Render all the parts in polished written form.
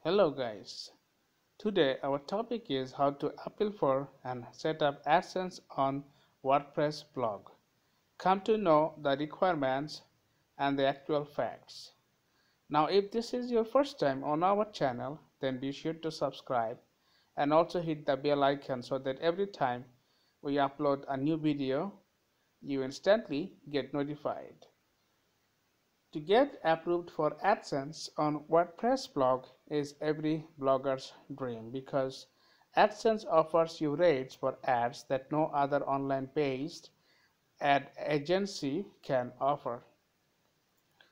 Hello guys, today our topic is how to apply for and set up AdSense on WordPress blog. Come to know the requirements and the actual facts. Now if this is your first time on our channel, then be sure to subscribe and also hit the bell icon so that every time we upload a new video, you instantly get notified. To get approved for AdSense on WordPress blog is every blogger's dream because AdSense offers you rates for ads that no other online-based ad agency can offer.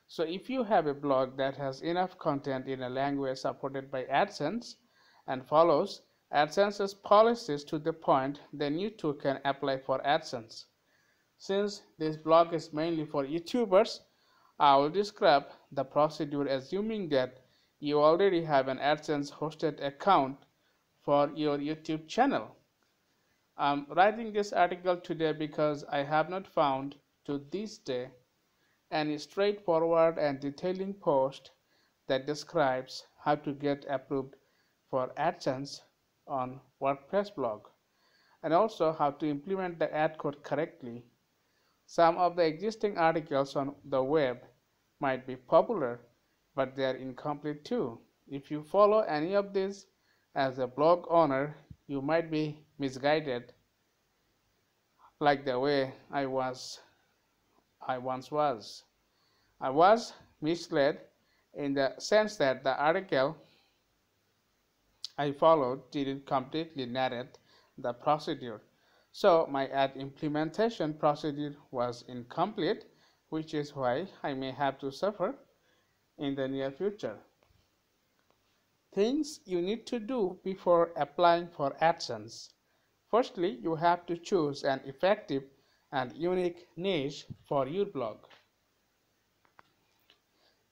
So if you have a blog that has enough content in a language supported by AdSense and follows AdSense's policies to the point, then you too can apply for AdSense. Since this blog is mainly for YouTubers, I will describe the procedure assuming that you already have an AdSense hosted account for your YouTube channel. I'm writing this article today because I have not found to this day any straightforward and detailing post that describes how to get approved for AdSense on WordPress blog and also how to implement the ad code correctly. Some of the existing articles on the web might be popular, but they are incomplete too. If you follow any of these as a blog owner, you might be misguided like the way I once was. I was misled in the sense that the article I followed didn't completely narrate the procedure. So my ad implementation procedure was incomplete, which is why I may have to suffer in the near future. Things you need to do before applying for AdSense. Firstly, you have to choose an effective and unique niche for your blog.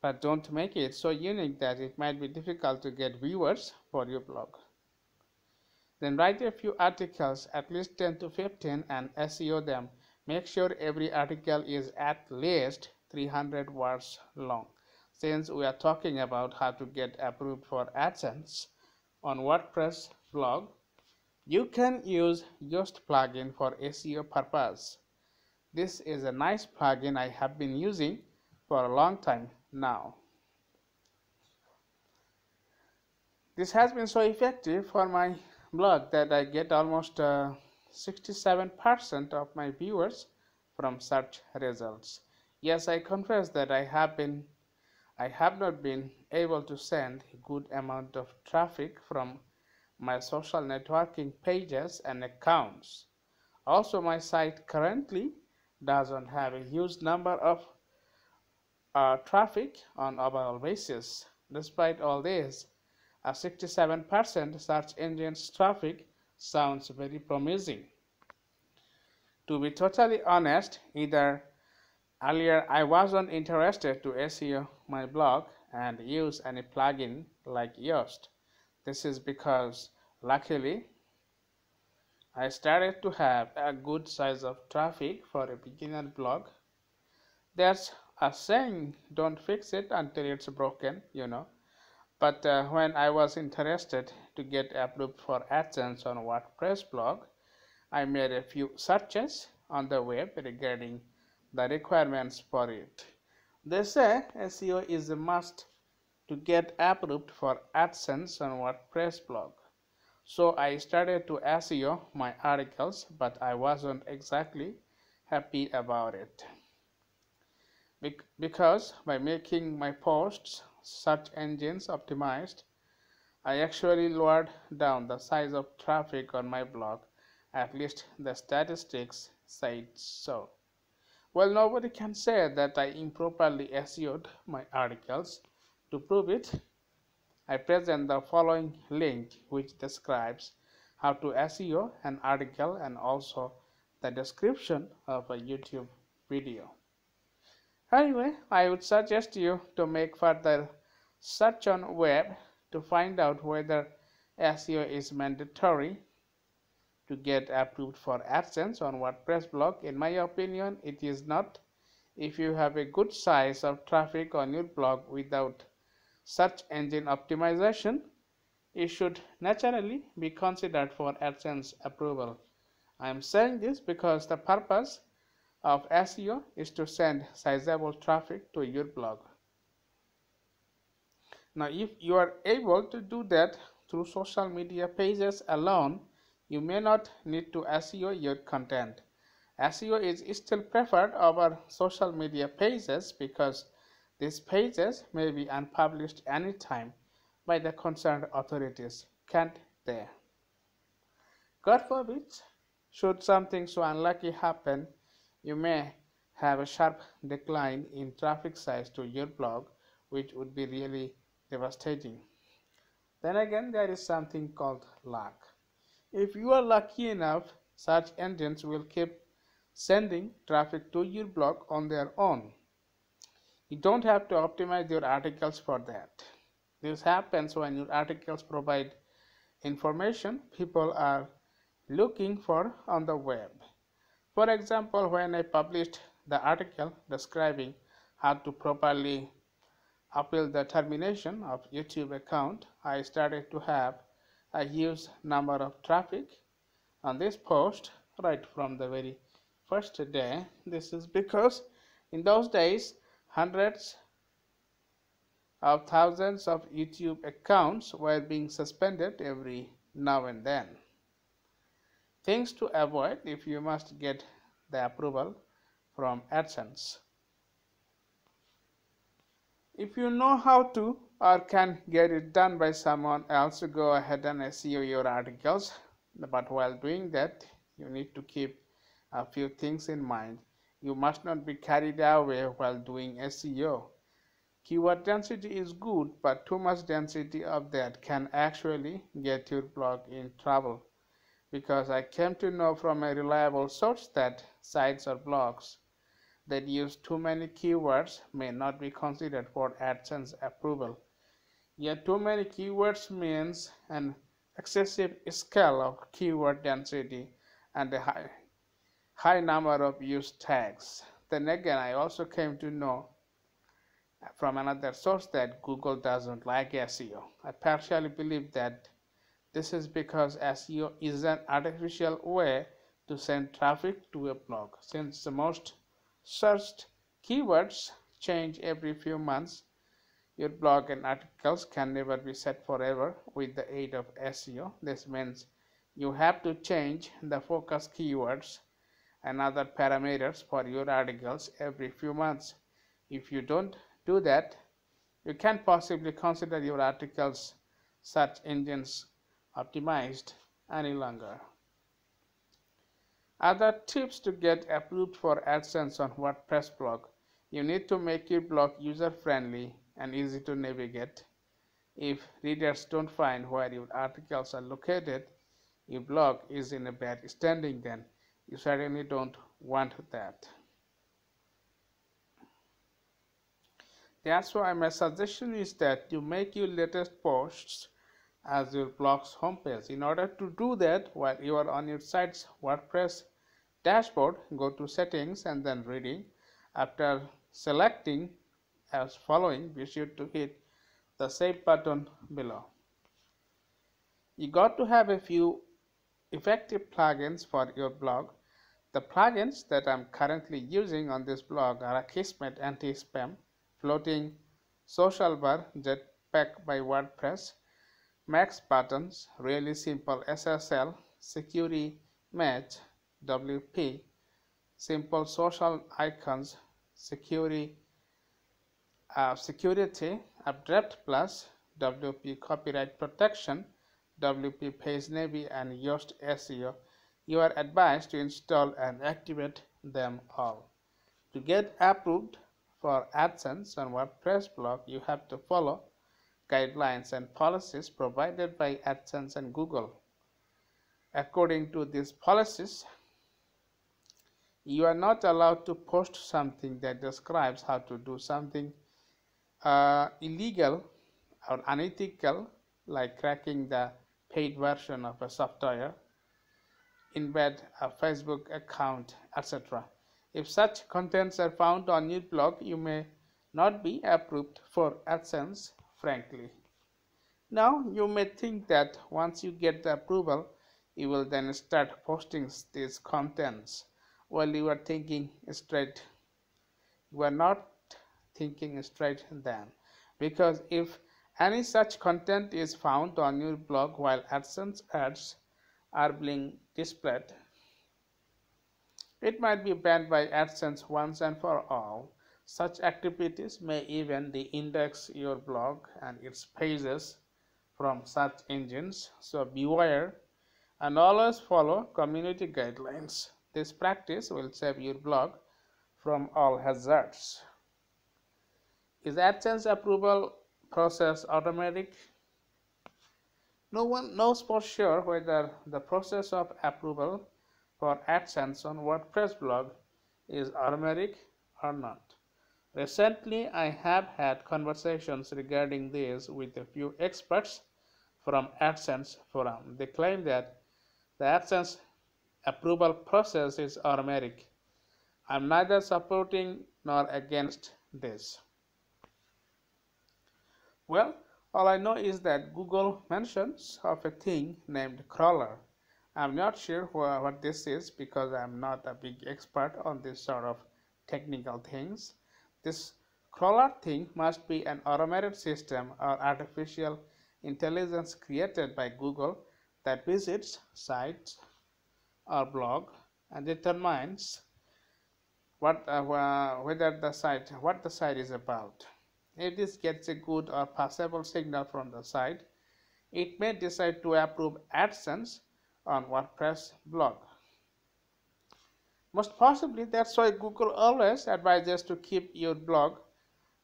But don't make it so unique that it might be difficult to get viewers for your blog. Then write a few articles, at least 10 to 15, and SEO them. Make sure every article is at least 300 words long. Since we are talking about how to get approved for AdSense on WordPress blog, you can use Yoast plugin for SEO purpose. This is a nice plugin I have been using for a long time now. This has been so effective for my blog that I get almost 67% of my viewers from search results. Yes, I confess that I have not been able to send a good amount of traffic from my social networking pages and accounts. Also, my site currently doesn't have a huge number of traffic on overall basis. Despite all this, a 67% search engine's traffic sounds very promising. To be totally honest, earlier I wasn't interested to SEO my blog and use any plugin like Yoast. This is because, luckily, I started to have a good size of traffic for a beginner blog. There's a saying, don't fix it until it's broken, But when I was interested to get approved for AdSense on WordPress blog, I made a few searches on the web regarding the requirements for it. They say SEO is a must to get approved for AdSense on WordPress blog. So I started to SEO my articles, but I wasn't exactly happy about it. Because by making my posts search engines optimized, I actually lowered down the size of traffic on my blog. At least the statistics said so. Well, nobody can say that I improperly SEO'd my articles. To prove it, I present the following link which describes how to SEO an article and also the description of a YouTube video. Anyway, I would suggest you to make further search on web to find out whether SEO is mandatory to get approved for AdSense on WordPress blog. In my opinion, it is not. If you have a good size of traffic on your blog without search engine optimization, it should naturally be considered for AdSense approval. I am saying this because the purpose of SEO is to send sizable traffic to your blog. Now, if you are able to do that through social media pages alone, you may not need to SEO your content. SEO is still preferred over social media pages because these pages may be unpublished anytime by the concerned authorities, can't they? God forbid, should something so unlucky happen, you may have a sharp decline in traffic size to your blog, which would be really devastating. Then again, there is something called luck. If you are lucky enough, search engines will keep sending traffic to your blog on their own. You don't have to optimize your articles for that. This happens when your articles provide information people are looking for on the web. For example, when I published the article describing how to properly appeal the termination of YouTube account, I started to have a huge number of traffic on this post right from the very first day. This is because in those days hundreds of thousands of YouTube accounts were being suspended every now and then. Things to avoid if you must get the approval from AdSense. If you know how to or can get it done by someone else, go ahead and SEO your articles. But while doing that, you need to keep a few things in mind. You must not be carried away while doing SEO. Keyword density is good, but too much density of that can actually get your blog in trouble. Because I came to know from a reliable source that sites or blogs that use too many keywords may not be considered for AdSense approval. Yet too many keywords means an excessive scale of keyword density and a high number of used tags. Then again, I also came to know from another source that Google doesn't like SEO. I partially believe that this is because SEO is an artificial way to send traffic to a blog. Since the most searched keywords change every few months, your blog and articles can never be set forever with the aid of SEO. This means you have to change the focus keywords and other parameters for your articles every few months. If you don't do that, you can't possibly consider your articles search engines optimized any longer. Other tips to get approved for AdSense on WordPress blog. You need to make your blog user-friendly and easy to navigate. If readers don't find where your articles are located, your blog is in a bad standing, then you certainly don't want that. That's why my suggestion is that you make your latest posts as your blog's homepage. In order to do that, while you are on your site's WordPress dashboard, go to settings and then reading. After selecting as following, be sure to hit the save button below. You got to have a few effective plugins for your blog. The plugins that I'm currently using on this blog are Akismet Anti-Spam, Floating Social Bar, Jetpack by WordPress, Max Buttons, Really Simple SSL, Security Match, WP, Simple Social Icons, Security Updraft Plus, WP Copyright Protection, WP Page Navy, and Yoast SEO. You are advised to install and activate them all. To get approved for AdSense on WordPress blog, you have to follow guidelines and policies provided by AdSense and Google. According to these policies, you are not allowed to post something that describes how to do something illegal or unethical, like cracking the paid version of a software, embed a Facebook account, etc. If such contents are found on your blog, you may not be approved for AdSense frankly. Now you may think that once you get the approval, you will then start posting these contents. While you are thinking straight, you are not thinking straight then, because if any such content is found on your blog while AdSense ads are being displayed, it might be banned by AdSense once and for all. Such activities may even de-index your blog and its pages from search engines, so beware and always follow community guidelines. This practice will save your blog from all hazards. Is AdSense approval process automatic? No one knows for sure whether the process of approval for AdSense on WordPress blog is automatic or not. Recently, I have had conversations regarding this with a few experts from AdSense forum. They claim that the AdSense approval process is automatic. I'm neither supporting nor against this. Well, all I know is that Google mentions of a thing named crawler. I'm not sure what this is because I'm not a big expert on this sort of technical things. This crawler thing must be an automated system or artificial intelligence created by Google that visits sites or blog and determines what the site is about. If this gets a good or passable signal from the site, it may decide to approve AdSense on WordPress blog. Most possibly, that's why Google always advises to keep your blog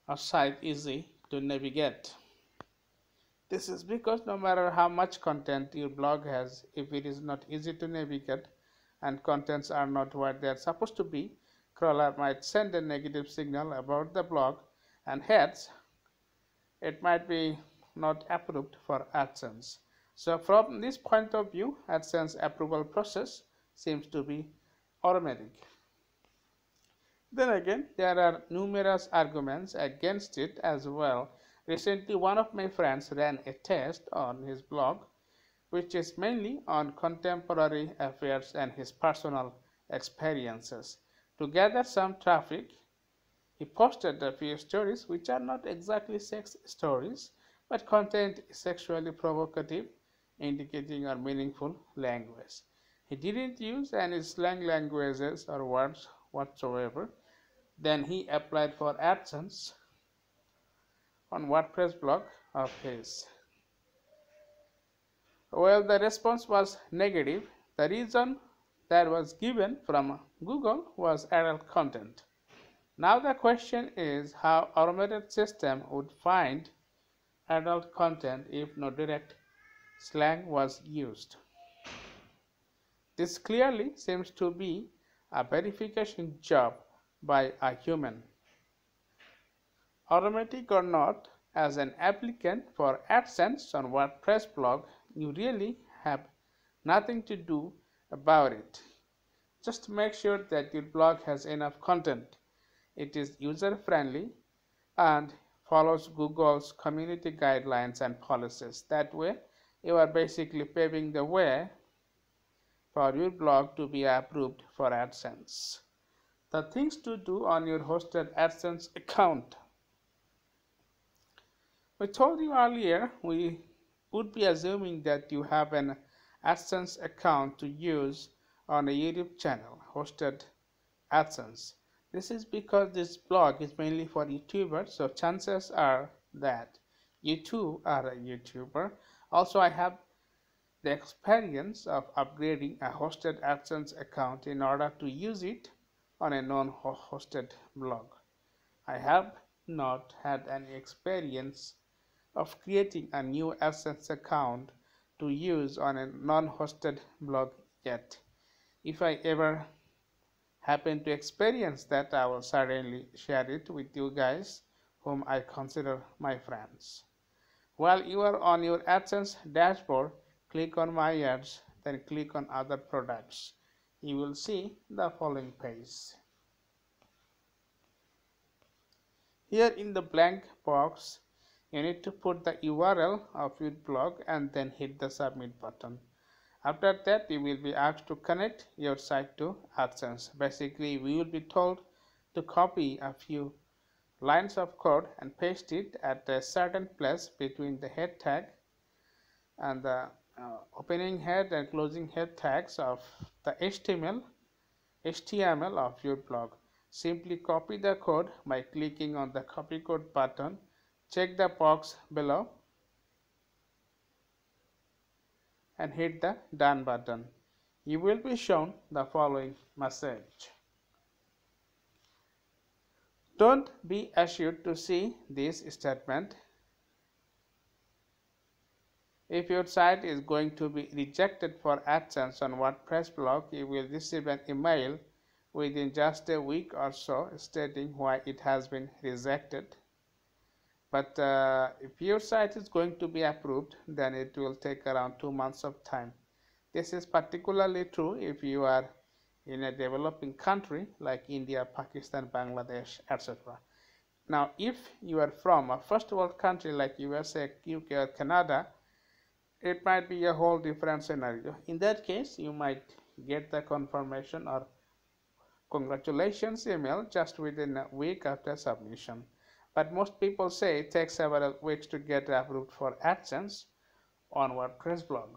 or site easy to navigate. This is because no matter how much content your blog has, if it is not easy to navigate and contents are not what they are supposed to be, crawler might send a negative signal about the blog, and hence it might be not approved for AdSense. So from this point of view, AdSense approval process seems to be automatic. Then again, there are numerous arguments against it as well. Recently, one of my friends ran a test on his blog, which is mainly on contemporary affairs and his personal experiences. To gather some traffic, he posted a few stories which are not exactly sex stories, but content sexually provocative, indicating or meaningful language. He didn't use any slang languages or words whatsoever. Then he applied for AdSense on WordPress blog of his. Well, the response was negative. The reason that was given from Google was adult content. Now the question is how automated system would find adult content if no direct slang was used. This clearly seems to be a verification job by a human. Automatic or not, as an applicant for AdSense on WordPress blog, you really have nothing to do about it. Just make sure that your blog has enough content, it is user-friendly, and follows Google's community guidelines and policies. That way, you are basically paving the way for your blog to be approved for AdSense. The things to do on your hosted AdSense account. We told you earlier we would be assuming that you have an AdSense account to use on a YouTube channel hosted AdSense. This is because this blog is mainly for YouTubers, so chances are that you too are a YouTuber. Also, I have the experience of upgrading a hosted AdSense account in order to use it on a non-hosted blog. I have not had any experience of creating a new AdSense account to use on a non-hosted blog yet. If I ever happen to experience that, I will certainly share it with you guys whom I consider my friends. While you are on your AdSense dashboard, click on My Ads, then click on Other Products. You will see the following page. Here in the blank box, you need to put the URL of your blog and then hit the submit button. After that, you will be asked to connect your site to AdSense. Basically, we will be told to copy a few lines of code and paste it at a certain place between the head tag and the opening head and closing head tags of the HTML of your blog. Simply copy the code by clicking on the copy code button. Check the box below and hit the done button. You will be shown the following message. Don't be assured to see this statement. If your site is going to be rejected for AdSense on WordPress blog, you will receive an email within just a week or so stating why it has been rejected. But if your site is going to be approved, then it will take around 2 months of time. This is particularly true if you are in a developing country like India, Pakistan, Bangladesh, etc. Now, if you are from a first world country like USA, UK, or Canada, it might be a whole different scenario. In that case, you might get the confirmation or congratulations email just within a week after submission. But most people say it takes several weeks to get approved for AdSense on WordPress blog.